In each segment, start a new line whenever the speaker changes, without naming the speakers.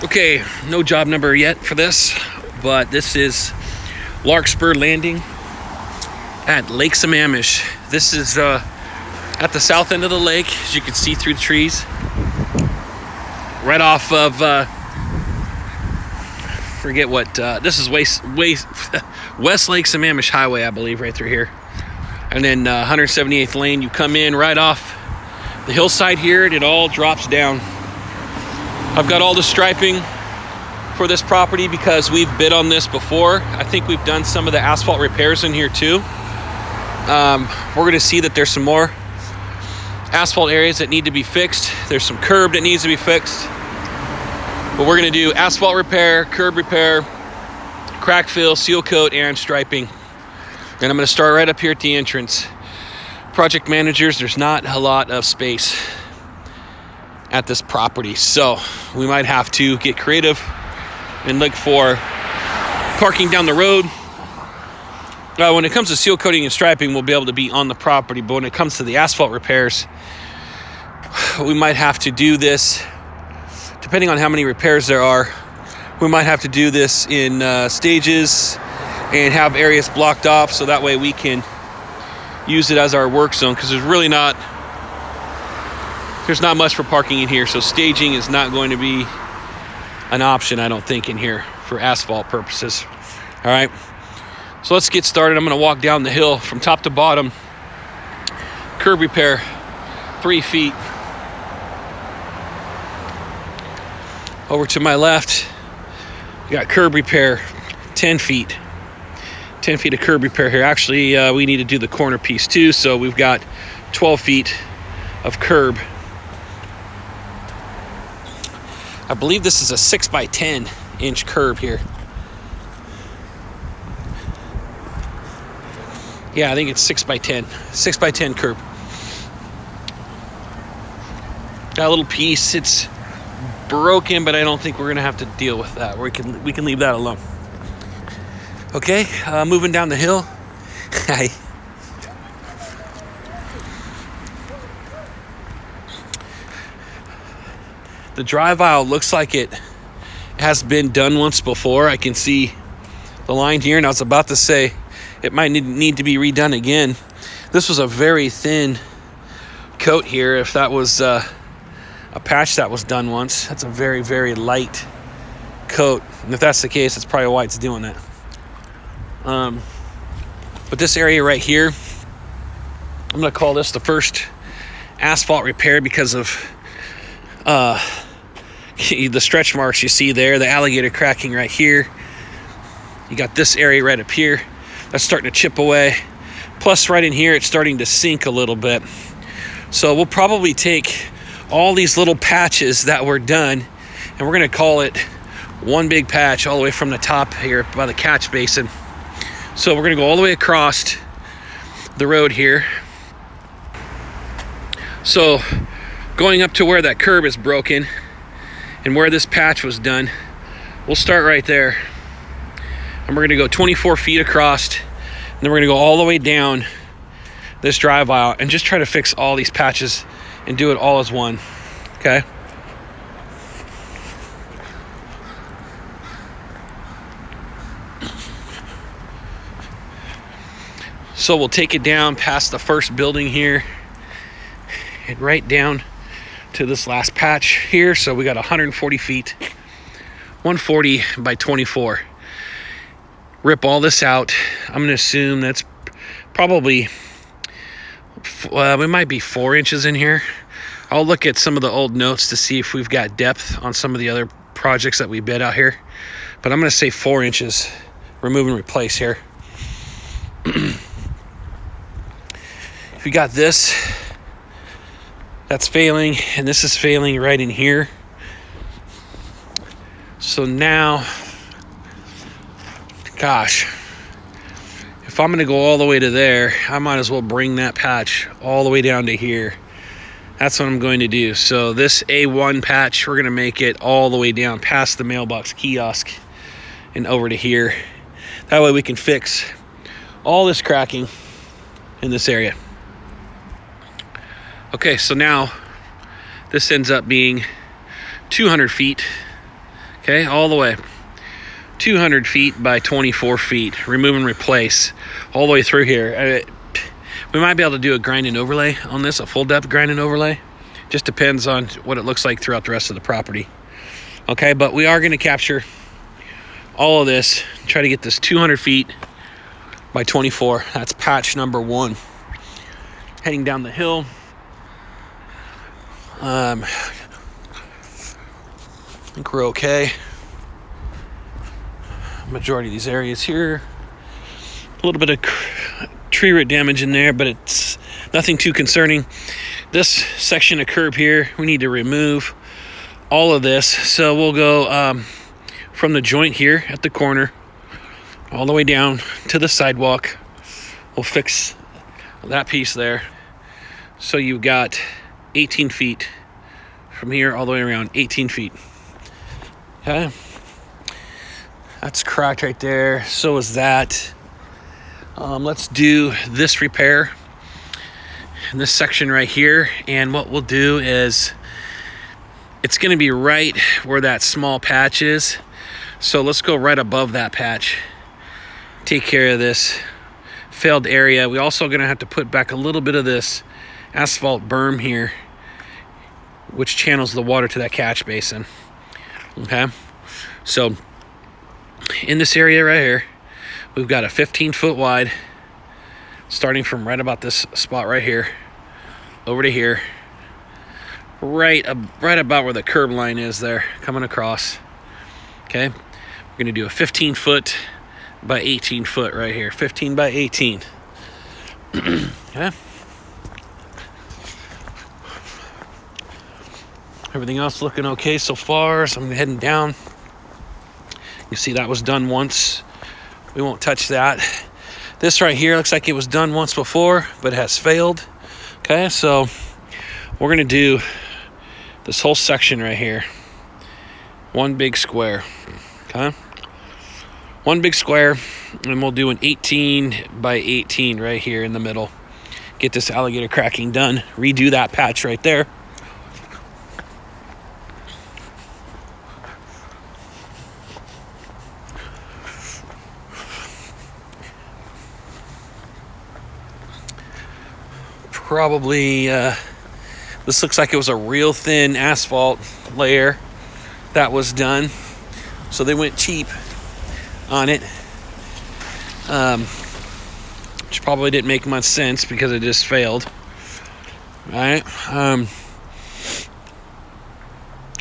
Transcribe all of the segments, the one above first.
Okay, no job number yet for this, but this is Larkspur Landing at Lake Sammamish. This is at the south end of the lake, as you can see through the trees. Right off of, forget what, this is West Lake Sammamish Highway, I believe, right through here. And then 178th Lane, you come in right off the hillside here, and it all drops down. I've got all the striping for this property because we've bid on this before. I think we've done some of the asphalt repairs in here too. We're going to see that there's some more asphalt areas that need to be fixed. There's some curb that needs to be fixed. But we're going to do asphalt repair, curb repair, crack fill, seal coat, and striping. And I'm going to start right up here at the entrance. Project managers, there's not a lot of space at this property, so we might have to get creative and look for parking down the road. When it comes to seal coating and striping, we'll be able to be on the property, but when it comes to the asphalt repairs, we might have to do this, depending on how many repairs there are, we might have to do this in stages and have areas blocked off so that way we can use it as our work zone, because there's not much for parking in here, so staging is not going to be an option, I don't think, in here for asphalt purposes. All right, so let's get started. I'm going to walk down the hill from top to bottom. Curb repair, 3 feet. Over to my left, we got curb repair, 10 feet. 10 feet of curb repair here. Actually, we need to do the corner piece too, so we've got 12 feet of curb. I believe this is a 6 by 10 inch curb here. Yeah, I think it's 6 by 10. 6 by 10 curb. Got a little piece. It's broken, but I don't think we're gonna have to deal with that. We can leave that alone. Okay, moving down the hill. Hi. The drive aisle looks like it has been done once before. I can see the line here, and I was about to say it might need to be redone again. This was a very thin coat here. If that was a patch that was done once, that's a very, very light coat. And if that's the case, that's probably why it's doing that. But this area right here, I'm going to call this the first asphalt repair because of the stretch marks you see there, the alligator cracking right here. You got this area right up here that's starting to chip away. Plus right in here, it's starting to sink a little bit. So we'll probably take all these little patches that were done, and we're going to call it one big patch all the way from the top here by the catch basin. So we're going to go all the way across the road here. So going up to where that curb is broken and where this patch was done, we'll start right there. And we're going to go 24 feet across, and then we're going to go all the way down this drive aisle and just try to fix all these patches and do it all as one. Okay? So we'll take it down past the first building here and right down to this last patch here. So we got 140 feet, 140 by 24. Rip all this out. I'm going to assume that's probably, we might be 4 inches in here. I'll look at some of the old notes to see if we've got depth on some of the other projects that we bid out here. But I'm going to say 4 inches. Remove and replace here. We got this that's failing, and this is failing right in here. So now, gosh, if I'm gonna go all the way to there, I might as well bring that patch all the way down to here. That's what I'm going to do. So this A1 patch, we're gonna make it all the way down past the mailbox kiosk and over to here. That way we can fix all this cracking in this area. Okay, so now this ends up being 200 feet Okay, all the way. 200 feet by 24 feet. Remove and replace all the way through here. We might be able to do a grind and overlay on this, a full depth grind and overlay. Just depends on what it looks like throughout the rest of the property. Okay, but we are going to capture all of this, try to get this 200 feet by 24. That's patch number 1. Heading down the hill. I think we're okay. Majority of these areas here. A little bit of tree root damage in there, but it's nothing too concerning. This section of curb here, we need to remove all of this. So we'll go from the joint here at the corner all the way down to the sidewalk. We'll fix that piece there. So you've got 18 feet from here all the way around, 18 feet. Okay. That's cracked right there. So is that. Let's do this repair in this section right here. And what we'll do is it's going to be right where that small patch is. So let's go right above that patch. Take care of this failed area. We also going to have to put back a little bit of this asphalt berm here, which channels the water to that catch basin. Okay. So in this area right here, we've got a 15-foot wide, starting from right about this spot right here, over to here, right about where the curb line is there, coming across. Okay, we're gonna do a 15-foot by 18-foot right here, 15 by 18. Okay. Everything else looking okay so far, so I'm heading down. You see that was done once. We won't touch that. This right here looks like it was done once before, but it has failed. Okay, so we're gonna do this whole section right here. One big square, okay? One big square, and we'll do an 18 by 18 right here in the middle. Get this alligator cracking done. Redo that patch right there. Probably this looks like it was a real thin asphalt layer that was done, so they went cheap on it, which probably didn't make much sense because it just failed. All right,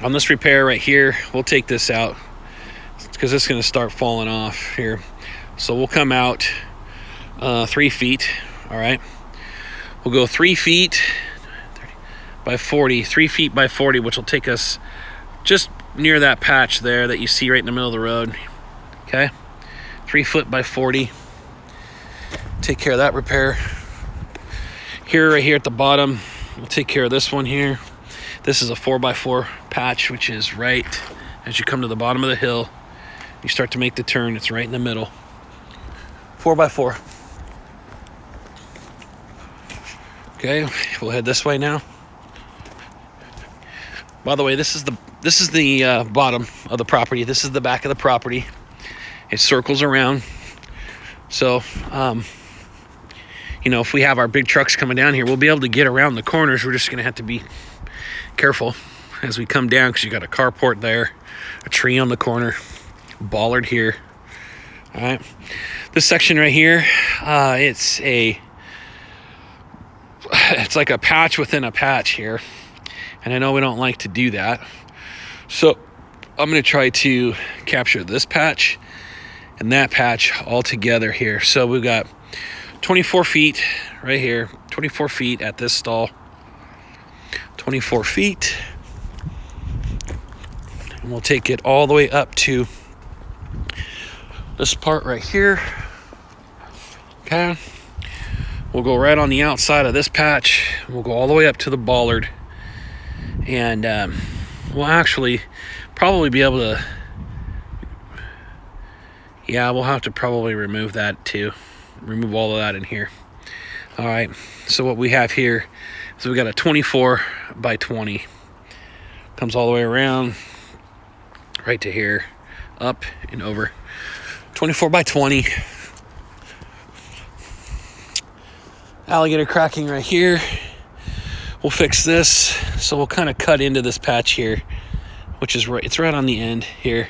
on this repair right here, we'll take this out because it's going to start falling off here. So we'll come out 3 feet. All right. We'll go 3 feet by 40, 3 feet by 40, which will take us just near that patch there that you see right in the middle of the road. Okay, 3 foot by 40. Take care of that repair. Here, right here at the bottom, we'll take care of this one here. This is a 4x4 patch, which is right as you come to the bottom of the hill. You start to make the turn, it's right in the middle. 4x4. Okay, we'll head this way now. By the way, this is the bottom of the property. This is the back of the property. It circles around. So, if we have our big trucks coming down here, we'll be able to get around the corners. We're just going to have to be careful as we come down because you got a carport there, a tree on the corner, bollard here. All right, this section right here, it's like a patch within a patch here, and I know we don't like to do that, so I'm going to try to capture this patch and that patch all together here. So we've got 24 feet right here, 24 feet at this stall, 24 feet, and we'll take it all the way up to this part right here. Okay, we'll go right on the outside of this patch. We'll go all the way up to the bollard, and we'll actually probably be able to, we'll have to probably remove that too. Remove all of that in here. All right, so what we have here is we got a 24 by 20. Comes all the way around right to here, up and over. 24 by 20. Alligator cracking right here. We'll fix this. So we'll kind of cut into this patch here, which is right, it's right on the end here.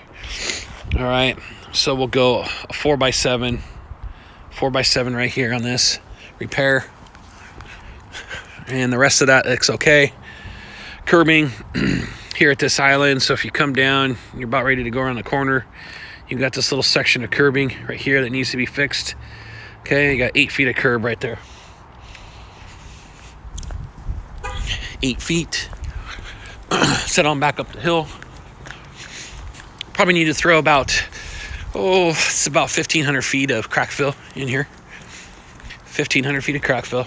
All right, so we'll go a 4x7 right here on this repair. And the rest of that looks okay. Curbing here at this island. So if you come down, you're about ready to go around the corner, you've got this little section of curbing right here that needs to be fixed. Okay, you got 8 feet of curb right there. 8 feet. Set on back up the hill. Probably need to throw about, it's about 1,500 feet of crack fill in here. 1,500 feet of crack fill.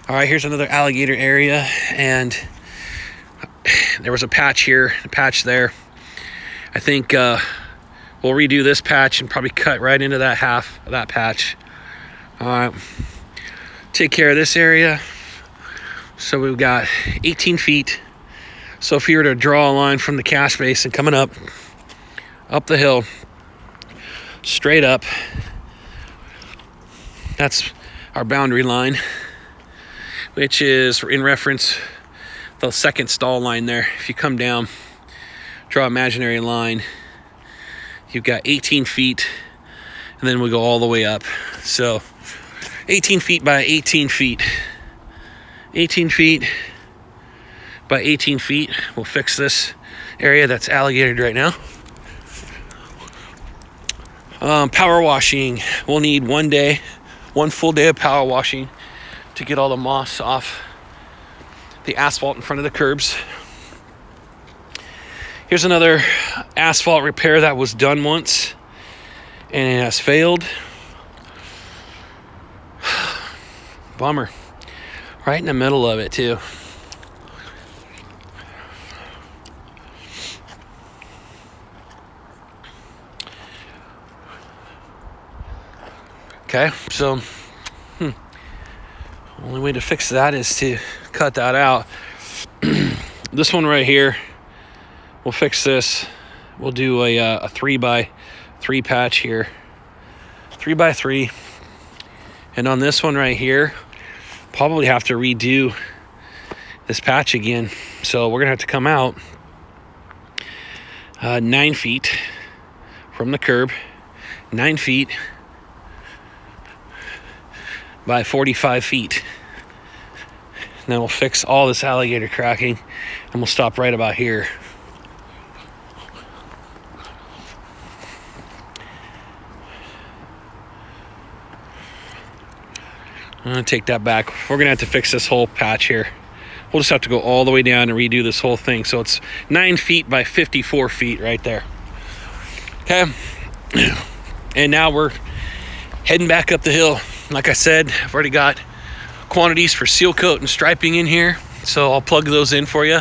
All right, here's another alligator area, and there was a patch here, a patch there. I think we'll redo this patch and probably cut right into that half of that patch. All right, take care of this area. So we've got 18 feet. So if you were to draw a line from the cache basin coming up the hill, straight up, that's our boundary line, which is in reference the second stall line there. If you come down, draw an imaginary line, you've got 18 feet, and then we go all the way up. So 18 feet by 18 feet. 18 feet by 18 feet. We'll fix this area that's alligated right now. Power washing. We'll need one full day of power washing to get all the moss off the asphalt in front of the curbs. Here's another asphalt repair that was done once and it has failed. Bummer. Right in the middle of it too. Okay, so only way to fix that is to cut that out. This one right here, we'll fix this. We'll do a 3x3 patch here. 3x3. And on this one right here, probably have to redo this patch again. So we're gonna have to come out 9 feet from the curb, 9 feet by 45 feet. And then we'll fix all this alligator cracking and we'll stop right about here. I'm gonna take that back. We're gonna have to fix this whole patch here. We'll just have to go all the way down and redo this whole thing. So it's 9 feet by 54 feet right there. Okay. And now we're heading back up the hill. Like I said, I've already got quantities for seal coat and striping in here. So I'll plug those in for you.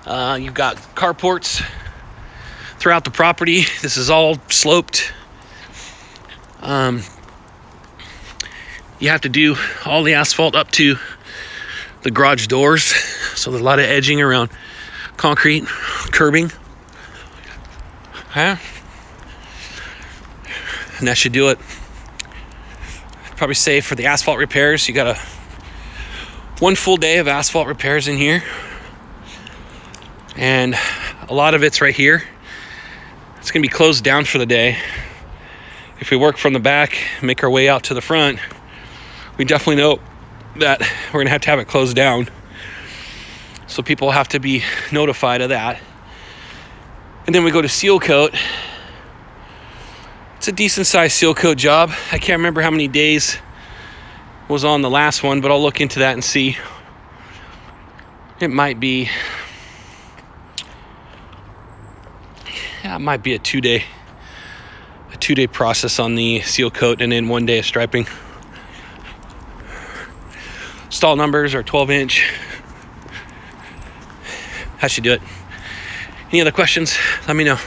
You've got carports throughout the property. This is all sloped. You have to do all the asphalt up to the garage doors. So there's a lot of edging around concrete, curbing. Okay. And that should do it. Probably say for the asphalt repairs, you got one full day of asphalt repairs in here. And a lot of it's right here. It's gonna be closed down for the day. If we work from the back, make our way out to the front, we definitely know that we're gonna have to have it closed down. So people have to be notified of that. And then we go to seal coat. It's a decent sized seal coat job. I can't remember how many days was on the last one, but I'll look into that and see. It might be, it might be a two-day process on the seal coat and then 1 day of striping. Stall numbers are 12-inch. That should do it. Any other questions? Let me know.